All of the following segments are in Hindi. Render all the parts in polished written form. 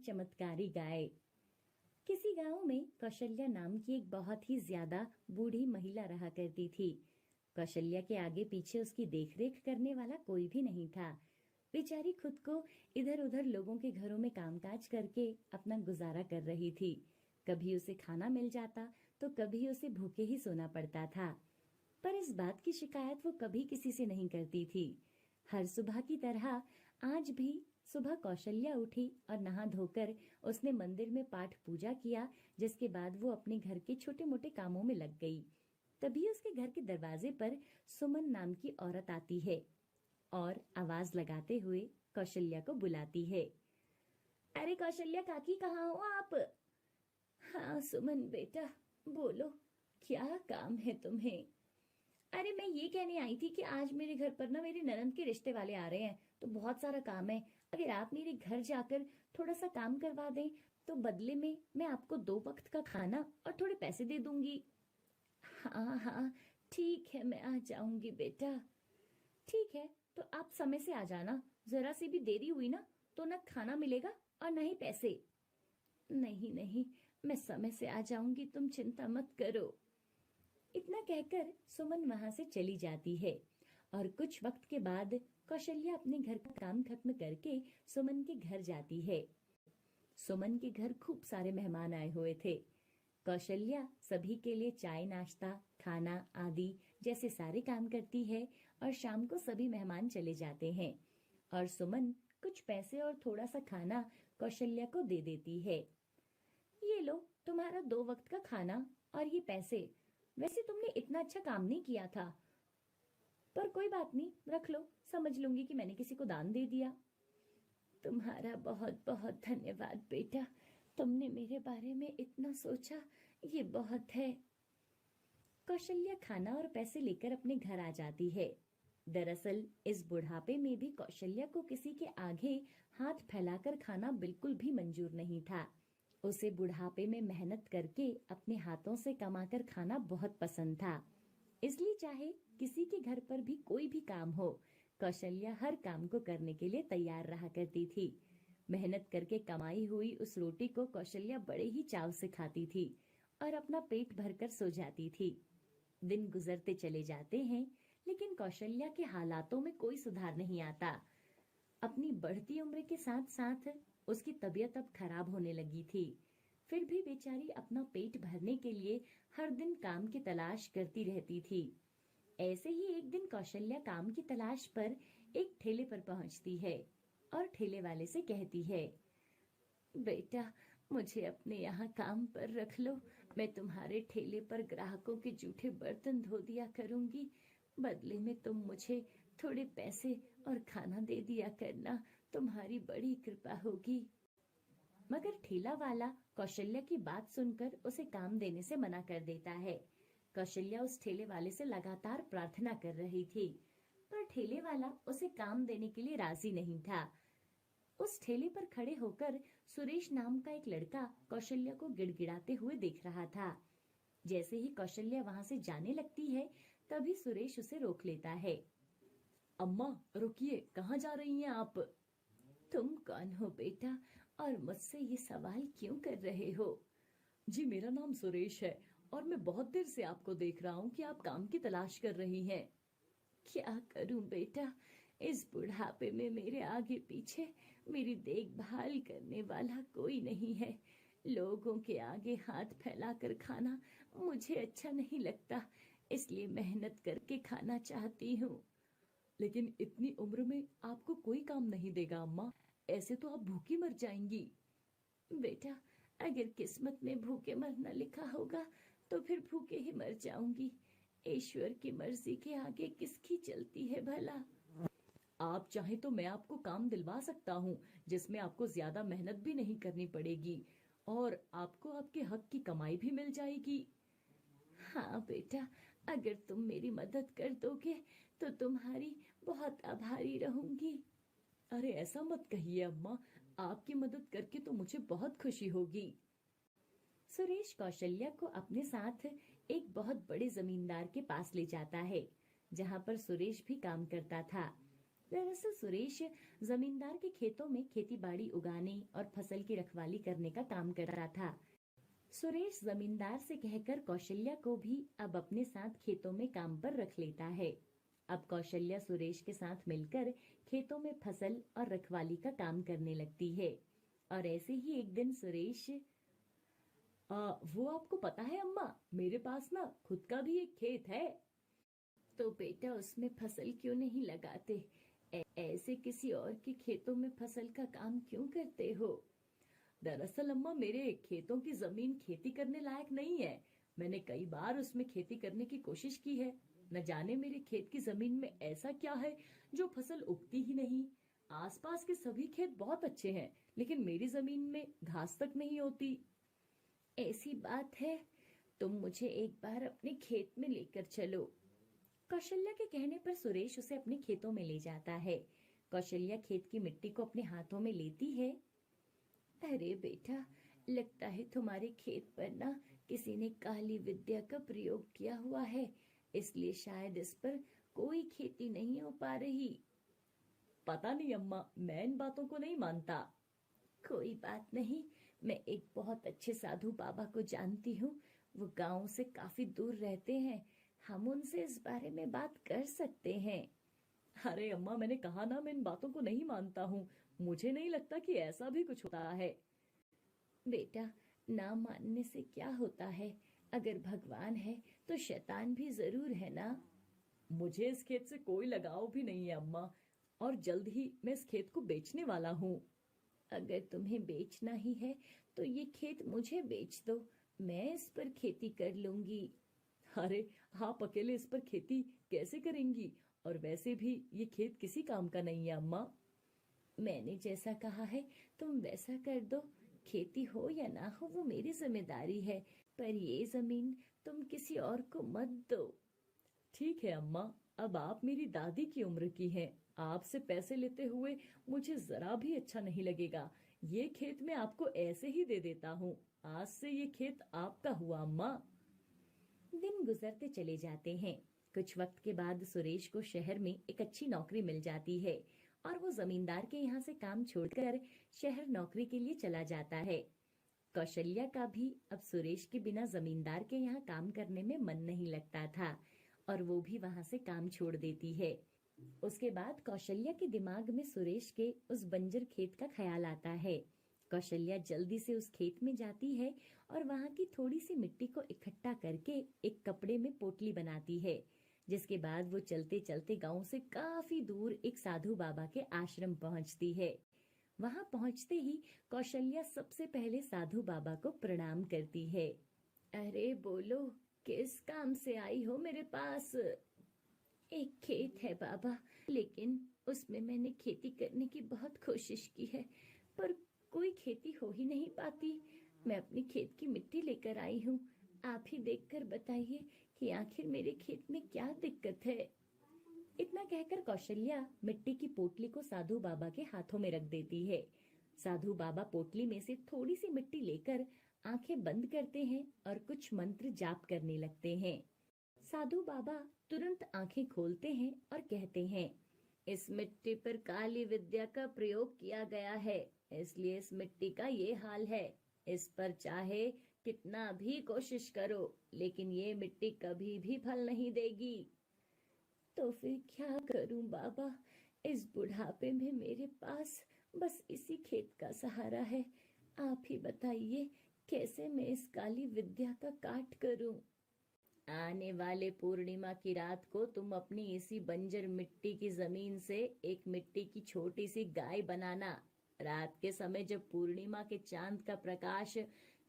चमत्कारी गाय। किसी गांव में कौशल्या नाम की एक बहुत ही ज्यादा बूढ़ी महिला रहा करती थी। कौशल्या के आगे पीछे उसकी देखरेख करने वाला कोई भी नहीं था। बेचारी खुद को इधर उधर लोगों के घरों में कामकाज करके अपना गुजारा कर रही थी। कभी उसे खाना मिल जाता तो कभी उसे भूखे ही सोना पड़ता था, पर इस बात की शिकायत वो कभी किसी से नहीं करती थी। हर सुबह की तरह आज भी सुबह कौशल्या उठी और नहा धोकर उसने मंदिर में पाठ पूजा किया, जिसके बाद वो अपने घर के छोटे मोटे कामों में लग गई। तभी उसके घर के दरवाजे पर सुमन नाम की औरत आती है और आवाज लगाते हुए कौशल्या को बुलाती है। अरे कौशल्या काकी, कहाँ हो आप? हाँ सुमन बेटा, बोलो क्या काम है तुम्हें? अरे मैं ये कहने आई थी कि आज मेरे घर पर ना मेरी ननंद के रिश्ते वाले आ रहे हैं, तो बहुत सारा काम है। अगर आप मेरे घर जाकर थोड़ा सा काम करवा दें तो बदले में मैं आपको 2 वक्त का खाना और थोड़े पैसे दे दूंगी। हाँ हाँ ठीक है, मैं आ जाऊंगी बेटा। ठीक है, तो आप समय से आ जाना। जरा सी भी देरी हुई ना तो न खाना मिलेगा और न ही पैसे। नहीं नहीं, मैं समय से आ जाऊंगी, तुम चिंता मत करो। इतना कहकर सुमन वहां से चली जाती है और कुछ वक्त के बाद कौशल्या अपने घर का काम खत्म करके सुमन के घर जाती है। सुमन के घर खूब सारे मेहमान आए हुए थे। कौशल्या सभी के लिए चाय, नाश्ता, खाना आदि जैसे सारे काम करती है और शाम को सभी मेहमान चले जाते हैं और सुमन कुछ पैसे और थोड़ा सा खाना कौशल्या को दे देती है। ये लो तुम्हारा 2 वक्त का खाना और ये पैसे। वैसे तुमने इतना अच्छा काम नहीं किया था, पर कोई बात नहीं, रख लो, समझ लूंगी कि मैंने किसी को दान दे दिया। तुम्हारा बहुत बहुत धन्यवाद बेटा, तुमने मेरे बारे में इतना सोचा, ये बहुत है। कौशल्या खाना और पैसे लेकर अपने घर आ जाती है। दरअसल इस बुढ़ापे में भी कौशल्या को किसी के आगे हाथ फैलाकर खाना बिल्कुल भी मंजूर नहीं था। उसे बुढ़ापे में मेहनत करके अपने हाथों से कमाकर खाना बहुत पसंद था। इसलिए चाहे किसी के घर पर भी कोई भी काम हो, कौशल्या हर काम को करने के लिए तैयार रहा करती थी। मेहनत करके कमाई हुई उस रोटी को कौशल्या बड़े ही चाव से खाती थी और अपना पेट भरकर सो जाती थी। दिन गुजरते चले जाते हैं, लेकिन कौशल्या के हालातों में कोई सुधार नहीं आता। अपनी बढ़ती उम्र के साथ साथ उसकी तबीयत अब खराब होने लगी थी। फिर भी बेचारी अपना पेट भरने के लिए हर दिन काम की तलाश करती रहती थी। ऐसे ही एक दिन कौशल्या काम की तलाश पर एक ठेले पर पहुंचती है और ठेले वाले से कहती है, बेटा मुझे अपने यहाँ काम पर रख लो, मैं तुम्हारे ठेले पर ग्राहकों के जूठे बर्तन धो दिया करूंगी। बदले में तुम मुझे थोड़े पैसे और खाना दे दिया करना, तुम्हारी बड़ी कृपा होगी। मगर ठेला वाला कौशल्या की बात सुनकर उसे काम देने से मना कर देता है। कौशल्या उस ठेले वाले से लगातार प्रार्थना कर रही थी, पर ठेले वाला उसे काम देने के लिए राजी नहीं था। उस ठेले पर खड़े होकर सुरेश नाम का एक लड़का कौशल्या को गिड़गिड़ाते हुए देख रहा था। जैसे ही कौशल्या वहां से जाने लगती है, तभी सुरेश उसे रोक लेता है। अम्मा रुकिए, कहाँ जा रही हैं आप? तुम कौन हो बेटा, और मुझसे ये सवाल क्यों कर रहे हो? जी मेरा नाम सुरेश है और मैं बहुत देर से आपको देख रहा हूँ कि आप काम की तलाश कर रही हैं। क्या करूं बेटा, इस बुढ़ापे में मेरे आगे पीछे मेरी देखभाल करने वाला कोई नहीं है। लोगों के आगे हाथ फैलाकर खाना मुझे अच्छा नहीं लगता, इसलिए मेहनत करके खाना चाहती हूँ। लेकिन इतनी उम्र में आपको कोई काम नहीं देगा अम्मा, ऐसे तो आप भूखी मर जाएंगी। बेटा अगर किस्मत में भूखे मरना लिखा होगा तो फिर भूखे ही मर जाऊंगी। ईश्वर की मर्जी के आगे किसकी चलती है भला। आप चाहे तो मैं आपको काम दिलवा सकता हूँ, जिसमें आपको ज्यादा मेहनत भी नहीं करनी पड़ेगी और आपको आपके हक की कमाई भी मिल जाएगी। हाँ बेटा, अगर तुम मेरी मदद कर दोगे तो तुम्हारी बहुत आभारी रहूंगी। अरे ऐसा मत कहिए अम्मा, आपकी मदद करके तो मुझे बहुत खुशी होगी। सुरेश कौशल्या को अपने साथ एक बहुत बड़े जमींदार के पास ले जाता है, जहाँ पर सुरेश भी काम करता था। दरअसल सुरेश जमींदार के खेतों में खेती बाड़ी उगाने और फसल की रखवाली करने का काम कर रहा था। सुरेश जमींदार से कहकर कौशल्या को भी अब अपने साथ खेतों में काम पर रख लेता है। अब कौशल्या सुरेश के साथ मिलकर खेतों में फसल और रखवाली का काम करने लगती है। और ऐसे ही एक दिन सुरेश वो आपको पता है अम्मा, मेरे पास ना खुद का भी एक खेत है। तो बेटा उसमें फसल क्यों नहीं लगाते? ऐसे किसी और के खेतों में फसल का काम क्यों करते हो? दरअसल अम्मा, मेरे खेतों की जमीन खेती करने लायक नहीं है। मैंने कई बार उसमें खेती करने की कोशिश की है। न जाने मेरे खेत की जमीन में ऐसा क्या है जो फसल उगती ही नहीं। आसपास के सभी खेत बहुत अच्छे हैं, लेकिन मेरी जमीन में घास तक नहीं होती। ऐसी बात है, तुम मुझे एक बार अपने खेत में लेकर चलो। कौशल्या के कहने पर सुरेश उसे अपने खेतों में ले जाता है। कौशल्या खेत की मिट्टी को अपने हाथों में लेती है। अरे बेटा, लगता है तुम्हारे खेत पर ना किसी ने काली विद्या का प्रयोग किया हुआ है, इसलिए शायद इस पर कोई खेती नहीं हो पा रही। पता नहीं अम्मा, मैं इन बातों को नहीं मानता। कोई बात नहीं, मैं एक बहुत अच्छे साधु बाबा को जानती हूँ। वो गांव से काफी दूर रहते हैं, हम उनसे इस बारे में बात कर सकते हैं। अरे अम्मा, मैंने कहा ना, मैं इन बातों को नहीं मानता हूँ। मुझे नहीं लगता कि ऐसा भी कुछ होता है। बेटा, ना मानने से क्या होता है? अगर भगवान है तो शैतान भी जरूर है ना। मुझे इस खेत से कोई लगाव भी नहीं है अम्मा, और जल्द ही मैं इस खेत को बेचने वाला हूँ। अगर तुम्हें बेचना ही है तो ये खेत मुझे बेच दो, मैं इस पर खेती कर लूंगी। अरे, आप अकेले इस पर खेती कैसे करेंगी? और वैसे भी ये खेत किसी काम का नहीं है अम्मा। मैंने जैसा कहा है तुम वैसा कर दो। खेती हो या ना हो वो मेरी जिम्मेदारी है, पर ये जमीन तुम किसी और को मत दो। ठीक है अम्मा, अब आप मेरी दादी की उम्र की हैं। आपसे पैसे लेते हुए मुझे जरा भी अच्छा नहीं लगेगा। ये खेत मैं आपको ऐसे ही दे देता हूँ। आज से ये खेत आपका हुआ अम्मा। दिन गुजरते चले जाते हैं। कुछ वक्त के बाद सुरेश को शहर में एक अच्छी नौकरी मिल जाती है और वो जमींदार के यहाँ से काम छोड़कर शहर नौकरी के लिए चला जाता है। कौशल्या का भी अब सुरेश के बिना जमींदार के यहाँ काम करने में मन नहीं लगता था और वो भी वहां से काम छोड़ देती है। उसके बाद कौशल्या के दिमाग में सुरेश के उस बंजर खेत का ख्याल आता है। कौशल्या जल्दी से उस खेत में जाती है और वहां की थोड़ी सी मिट्टी को इकट्ठा करके एक कपड़े में पोटली बनाती है। जिसके बाद वो चलते चलते गांव से काफी दूर एक साधु बाबा के आश्रम पहुंचती है। वहां पहुंचते ही कौशल्या सबसे पहले साधु बाबा को प्रणाम करती है। अरे बोलो, किस काम से आई हो मेरे पास? एक खेत है बाबा, लेकिन उसमें मैंने खेती करने की बहुत कोशिश की है, पर कोई खेती हो ही नहीं पाती। मैं अपनी खेत की मिट्टी लेकर आई हूँ, आप ही देखकर बताइए कि आखिर मेरे खेत में क्या दिक्कत है। इतना कहकर कौशल्या मिट्टी की पोटली को साधु बाबा के हाथों में रख देती है। साधु बाबा पोटली में से थोड़ी सी मिट्टी लेकर आंखें बंद करते हैं और कुछ मंत्र जाप करने लगते हैं। साधु बाबा तुरंत आंखें खोलते हैं और कहते हैं, इस मिट्टी पर काली विद्या का प्रयोग किया गया है, इसलिए इस मिट्टी का ये हाल है। इस पर चाहे कितना भी कोशिश करो, लेकिन ये मिट्टी कभी भी फल नहीं देगी। तो फिर क्या करूं बाबा? इस बुढ़ापे में मेरे पास बस इसी खेत का सहारा है। आप ही बताइए, कैसे मैं इस काली विद्या का काट करूं? आने वाले पूर्णिमा की रात को तुम अपनी इसी बंजर मिट्टी की जमीन से एक मिट्टी की छोटी सी गाय बनाना। रात के समय जब पूर्णिमा के चांद का प्रकाश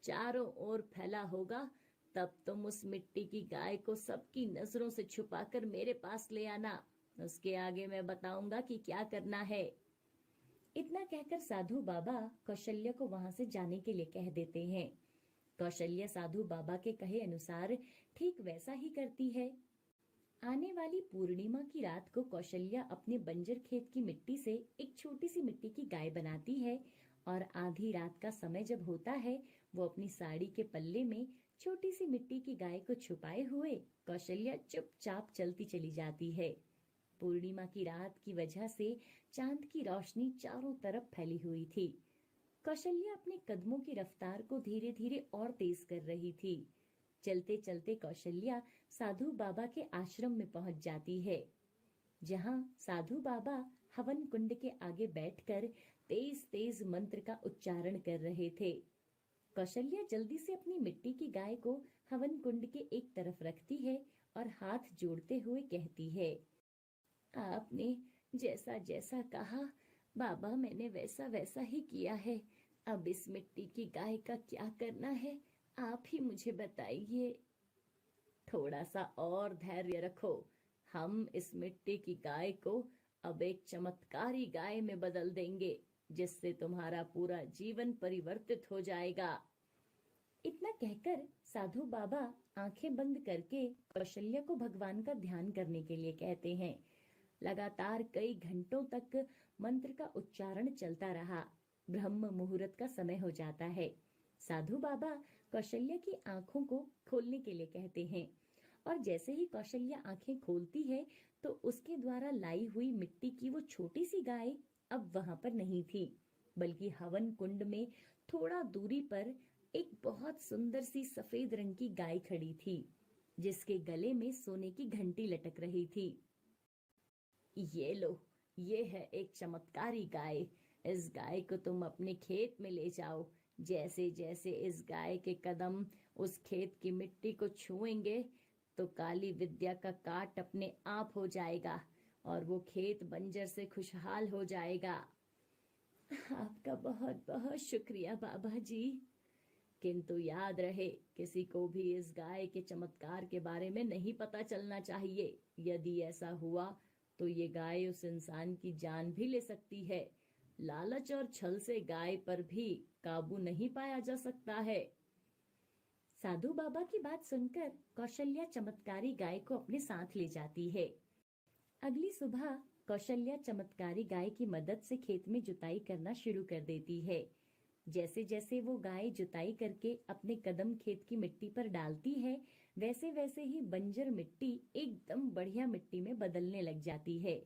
चारों ओर फैला होगा, तब तुम उस मिट्टी की गाय को सबकी नजरों से छुपाकर मेरे पास ले आना। उसके आगे मैं बताऊंगा कि क्या करना है। इतना कहकर साधु बाबा कौशल्या को वहां से जाने के लिए कह देते हैं। कौशल्या साधु बाबा के कहे अनुसार ठीक वैसा ही करती है। आने वाली पूर्णिमा की रात को कौशल्या अपने बंजर खेत की मिट्टी से एक छोटी सी मिट्टी की गाय बनाती है और आधी रात का समय जब होता है, वो अपनी साड़ी के पल्ले में छोटी सी मिट्टी की गाय को छुपाए हुए कौशल्या चुपचाप चलती चली जाती है। पूर्णिमा की रात की वजह से चांद की रोशनी चारों तरफ फैली हुई थी। कौशल्या अपने कदमों की रफ्तार को धीरे धीरे और तेज कर रही थी। चलते चलते कौशल्या साधु बाबा के आश्रम में पहुंच जाती है, जहां साधु बाबा हवन कुंड के आगे बैठकर तेज तेज मंत्र का उच्चारण कर रहे थे। कौशल्या जल्दी से अपनी मिट्टी की गाय को हवन कुंड के एक तरफ रखती है और हाथ जोड़ते हुए कहती है, आपने जैसा जैसा कहा बाबा, मैंने वैसा वैसा ही किया है। अब इस मिट्टी की गाय का क्या करना है, आप ही मुझे बताइए। थोड़ा सा और धैर्य रखो, हम इस मिट्टी की गाय को अब एक चमत्कारी गाय में बदल देंगे, जिससे तुम्हारा पूरा जीवन परिवर्तित हो जाएगा। इतना कहकर साधु बाबा आंखें बंद करके कौशल्या को भगवान का ध्यान करने के लिए कहते हैं। लगातार कई घंटों तक मंत्र का उच्चारण चलता रहा। ब्रह्म मुहूर्त का समय हो जाता है। साधु बाबा कौशल्या की आंखों को खोलने के लिए कहते हैं, और जैसे ही कौशल्या आंखें खोलती है तो उसके द्वारा लाई हुई मिट्टी की वो छोटी सी गाय अब वहां पर नहीं थी, बल्कि हवन कुंड में थोड़ा दूरी पर एक बहुत सुंदर सी सफेद रंग की गाय खड़ी थी, जिसके गले में सोने की घंटी लटक रही थी। ये लो, ये है एक चमत्कारी गाय। इस गाय को तुम अपने खेत में ले जाओ। जैसे जैसे इस गाय के कदम उस खेत की मिट्टी को छुएंगे तो काली विद्या का काट अपने आप हो जाएगा और वो खेत बंजर से खुशहाल हो जाएगा। आपका बहुत बहुत शुक्रिया बाबा जी। किंतु याद रहे, किसी को भी इस गाय के चमत्कार के बारे में नहीं पता चलना चाहिए। यदि ऐसा हुआ तो ये गाय उस इंसान की जान भी ले सकती है। लालच और छल से गाय पर भी काबू नहीं पाया जा सकता है। साधु बाबा की बात सुनकर कौशल्या चमत्कारी गाय को अपने साथ ले जाती है। अगली सुबह कौशल्या चमत्कारी गाय की मदद से खेत में जुताई करना शुरू कर देती है। जैसे जैसे वो गाय जुताई करके अपने कदम खेत की मिट्टी पर डालती है, वैसे वैसे ही बंजर मिट्टी एकदम बढ़िया मिट्टी में बदलने लग जाती है।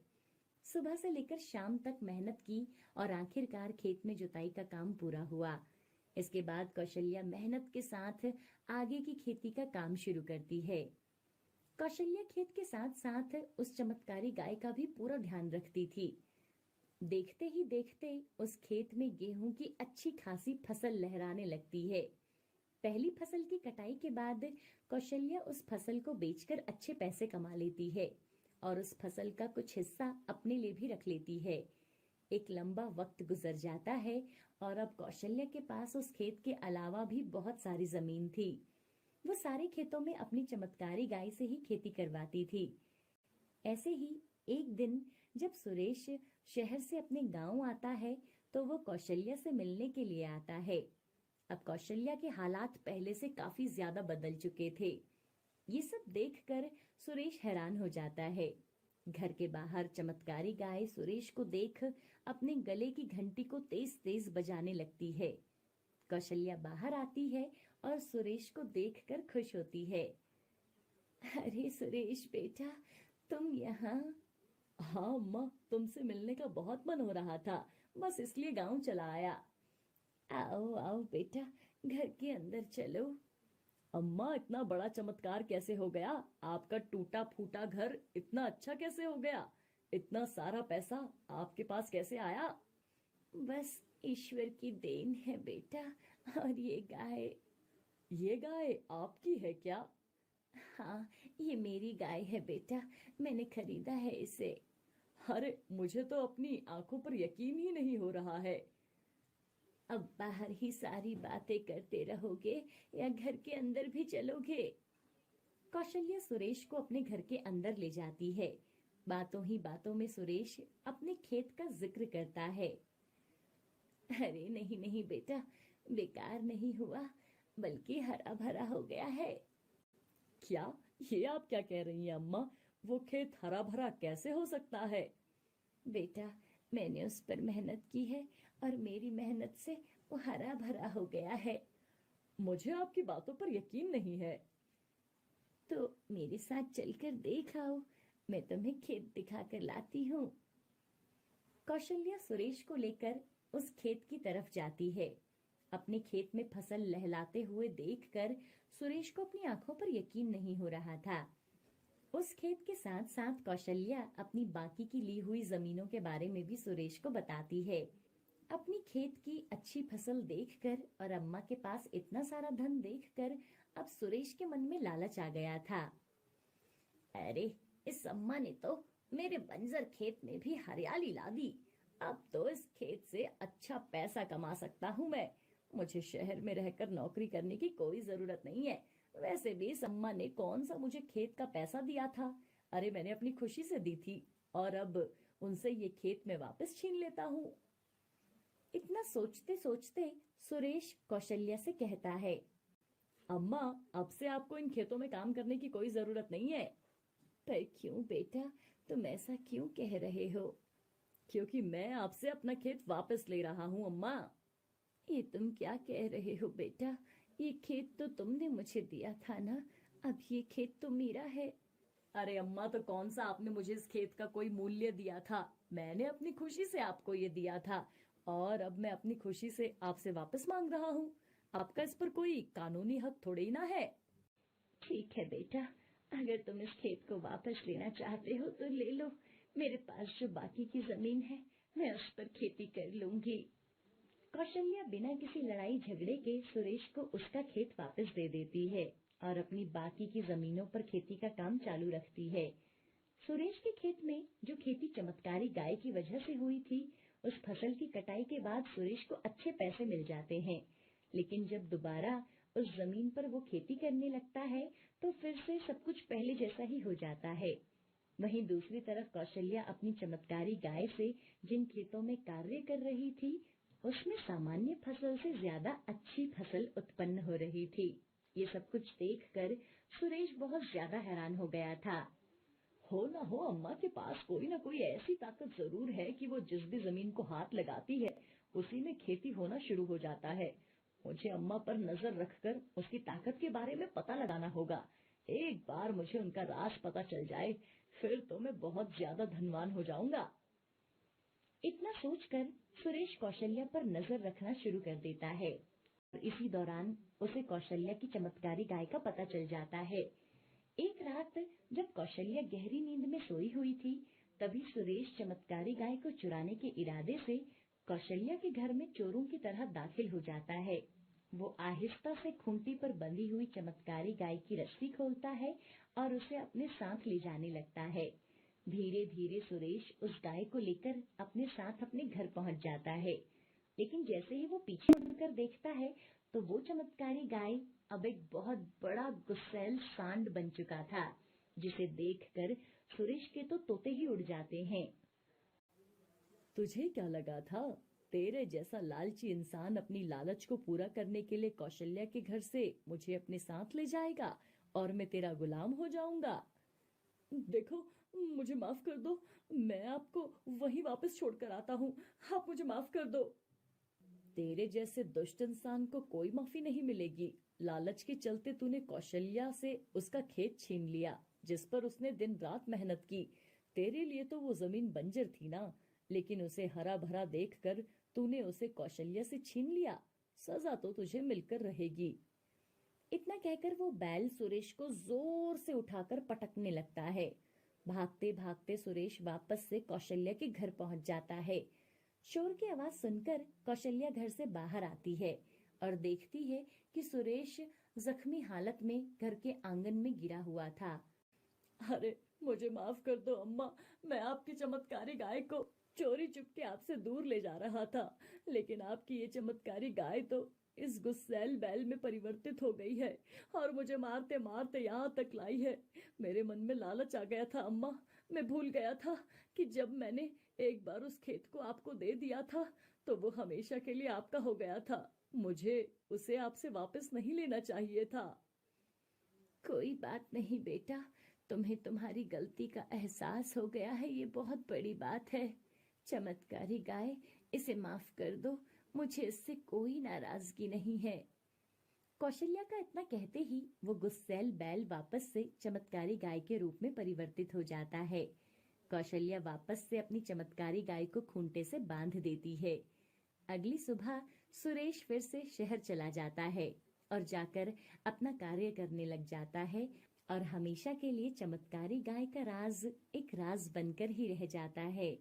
सुबह से लेकर शाम तक मेहनत की और आखिरकार खेत में जुताई का काम पूरा हुआ। इसके बाद कौशल्या मेहनत के साथ आगे की खेती का काम शुरू करती है। कौशल्या खेत के साथ साथ उस चमत्कारी गाय का भी पूरा ध्यान रखती थी। देखते ही देखते उस खेत में गेहूं की अच्छी खासी फसल लहराने लगती है। पहली फसल की कटाई के बाद कौशल्या उस फसल को बेचकर अच्छे पैसे कमा लेती है और उस फसल का कुछ हिस्सा अपने लिए भी रख लेती है। एक लंबा वक्त गुजर जाता है और अब कौशल्या के पास उस खेत के अलावा भी बहुत सारी जमीन थी। वो सारे खेतों में अपनी चमत्कारी गाय से ही खेती करवाती थी। ऐसे ही एक दिन जब सुरेश शहर से अपने गांव आता है तो वो कौशल्या से मिलने के लिए आता है। अब कौशल्या के हालात पहले से काफी ज्यादा बदल चुके थे। ये सब देखकर सुरेश हैरान हो जाता है। घर के बाहर चमत्कारी गाय सुरेश को देख अपने गले की घंटी को तेज तेज बजाने लगती है। कौशल्या बाहर आती है और सुरेश को देखकर खुश होती है। अरे सुरेश बेटा, तुम यहाँ? हाँ अम्मा, तुमसे मिलने का बहुत मन हो रहा था, बस इसलिए गांव चला आया। आओ आओ बेटा, घर के अंदर चलो। अम्मा, इतना बड़ा चमत्कार कैसे हो गया? आपका टूटा फूटा घर इतना अच्छा कैसे हो गया? इतना सारा पैसा आपके पास कैसे आया? बस ईश्वर की देन है बेटा। और ये गाय आपकी है क्या? हाँ, ये मेरी गाय है बेटा, मैंने खरीदा है इसे। अरे, मुझे तो अपनी आंखों पर यकीन ही नहीं हो रहा है। अब बाहर ही सारी बातें करते रहोगे या घर के अंदर भी चलोगे? कौशल्या सुरेश को अपने घर के अंदर ले जाती है। बातों ही बातों में सुरेश अपने खेत का जिक्र करता है। अरे नहीं नहीं बेटा, बेकार नहीं हुआ, बल्कि हरा भरा हो गया है। क्या? ये आप क्या कह रही हैं अम्मा? वो खेत हरा भरा कैसे हो सकता है? बेटा, मैंने उस पर मेहनत की है और मेरी मेहनत से वो हरा भरा हो गया है। मुझे आपकी बातों पर यकीन नहीं है। तो मेरे साथ चलकर देख आओ, मैं तुम्हें खेत दिखाकर लाती हूँ। कौशल्या सुरेश को लेकर उस खेत की तरफ जाती है। अपने खेत में फसल लहलाते हुए देखकर सुरेश को अपनी आंखों पर यकीन नहीं हो रहा था। उस खेत के साथ साथ कौशल्या अपनी बाकी की ली हुई जमीनों के बारे में भी सुरेश को बताती है। अपनी खेत की अच्छी फसल देखकर और अम्मा के पास इतना सारा धन देखकर अब सुरेश के मन में लालच आ गया था। अरे, इस अम्मा ने तो मेरे बंजर खेत में भी हरियाली ला दी। अब तो इस खेत से अच्छा पैसा कमा सकता हूँ मैं। मुझे शहर में रहकर नौकरी करने की कोई जरूरत नहीं है। वैसे भी इस अम्मा ने कौन सा मुझे खेत का पैसा दिया था? अरे, मैंने अपनी खुशी से दी थी और अब उनसे ये खेत में वापस छीन लेता हूँ। इतना सोचते सोचते सुरेश कौशल्या से कहता है, अम्मा, अब से आपको इन खेतों में काम करने की कोई जरूरत नहीं है। पर क्यों बेटा, तुम ऐसा क्यों कह रहे हो? क्योंकि मैं आपसे अपना खेत वापस ले रहा हूँ अम्मा। ये तुम क्या कह रहे हो बेटा? ये खेत तो तुमने मुझे दिया था ना, अब ये खेत तो मेरा है। अरे अम्मा, तो कौन सा आपने मुझे इस खेत का कोई मूल्य दिया था? मैंने अपनी खुशी से आपको ये दिया था और अब मैं अपनी खुशी से आपसे वापस मांग रहा हूँ। आपका इस पर कोई कानूनी हक थोड़े ही ना है। ठीक है बेटा, अगर तुम इस खेत को वापस लेना चाहते हो तो ले लो। मेरे पास जो बाकी की जमीन है मैं उस पर खेती कर लूंगी। कौशल्या बिना किसी लड़ाई झगड़े के सुरेश को उसका खेत वापस दे देती है और अपनी बाकी की जमीनों पर खेती का काम चालू रखती है। सुरेश के खेत में जो खेती चमत्कारी गाय की वजह से हुई थी, उस फसल की कटाई के बाद सुरेश को अच्छे पैसे मिल जाते हैं। लेकिन जब दोबारा उस जमीन पर वो खेती करने लगता है तो फिर से सब कुछ पहले जैसा ही हो जाता है। वहीं दूसरी तरफ कौशल्या अपनी चमत्कारी गाय से जिन खेतों में कार्य कर रही थी, उसमें सामान्य फसल से ज्यादा अच्छी फसल उत्पन्न हो रही थी। ये सब कुछ देखकर सुरेश बहुत ज्यादा हैरान हो गया था। हो ना हो, अम्मा के पास कोई ना कोई ऐसी ताकत जरूर है कि वो जिस भी जमीन को हाथ लगाती है उसी में खेती होना शुरू हो जाता है। मुझे अम्मा पर नजर रखकर उसकी ताकत के बारे में पता लगाना होगा। एक बार मुझे उनका राज पता चल जाए फिर तो मैं बहुत ज्यादा धनवान हो जाऊंगा। इतना सोचकर सुरेश कौशल्या पर नजर रखना शुरू कर देता है और इसी दौरान उसे कौशल्या की चमत्कारी गाय का पता चल जाता है। एक रात जब कौशल्या गहरी नींद में सोई हुई थी, तभी सुरेश चमत्कारी गाय को चुराने के इरादे से कौशल्या के घर में चोरों की तरह दाखिल हो जाता है। वो आहिस्ता से खूंटी पर बंधी हुई चमत्कारी गाय की रस्सी खोलता है और उसे अपने साथ ले जाने लगता है। धीरे धीरे सुरेश उस गाय को लेकर अपने साथ अपने घर पहुंच जाता है। लेकिन जैसे ही वो पीछे मुड़कर देखता है तो वो चमत्कारी गाय अब एक बहुत बड़ा गुस्सैल सांड बन चुका था, जिसे देखकर सुरेश के तो तोते ही उड़ जाते हैं। तुझे क्या लगा था तेरे जैसा लालची इंसान अपनी लालच को पूरा करने के लिए कौशल्या के घर से मुझे अपने साथ ले जाएगा और मैं तेरा गुलाम हो जाऊंगा? देखो, मुझे माफ कर दो। मैं आपको वहीं वापस छोड़कर आता हूँ। आप मुझे माफ कर दो। तेरे जैसे दुष्ट इंसान को कोई माफी नहीं मिलेगी। लालच के चलते तूने कौशल्या से उसका खेत छीन लिया जिस पर उसने दिन रात मेहनत की। तेरे लिए तो वो जमीन बंजर थी ना, लेकिन उसे हरा भरा देखकर तूने उसे कौशल्या से छीन लिया। सजा तो तुझे मिलकर रहेगी। इतना कहकर वो बैल सुरेश को जोर से उठाकर पटकने लगता है। भागते भागते सुरेश वापस से कौशल्या के घर पहुंच जाता है। शोर की आवाज सुनकर कौशल्या घर से बाहर आती है और देखती है कि सुरेश जख्मी हालत में घर के आंगन में गिरा हुआ था। अरे, मुझे माफ कर दो अम्मा। मैं आपकी चमत्कारी गाय को चोरी चुपके आपसे दूर ले जा रहा था, लेकिन आपकी ये चमत्कारी गाय तो इस गुस्सैल बैल में परिवर्तित हो गई है और मुझे मारते मारते यहाँ तक लाई है। मेरे मन में लालच आ गया था अम्मा। मैं भूल गया था कि जब मैंने एक बार उस खेत को आपको दे दिया था तो वो हमेशा के लिए आपका हो गया था। मुझे उसे आपसे वापस नहीं लेना चाहिए था। कोई बात नहीं बेटा, तुम्हें तुम्हारी गलती का एहसास हो गया है, ये बहुत बड़ी बात है। चमत्कारी गाय, इसे माफ कर दो, मुझे इससे कोई नाराजगी नहीं है। कौशल्या का इतना कहते ही वो गुस्सैल बैल वापस से चमत्कारी गाय के रूप में परिवर्तित हो जाता है। कौशल्या वापस से अपनी चमत्कारी गाय को खूंटे से बांध देती है। अगली सुबह सुरेश फिर से शहर चला जाता है और जाकर अपना कार्य करने लग जाता है और हमेशा के लिए चमत्कारी गाय का राज एक राज बनकर ही रह जाता है।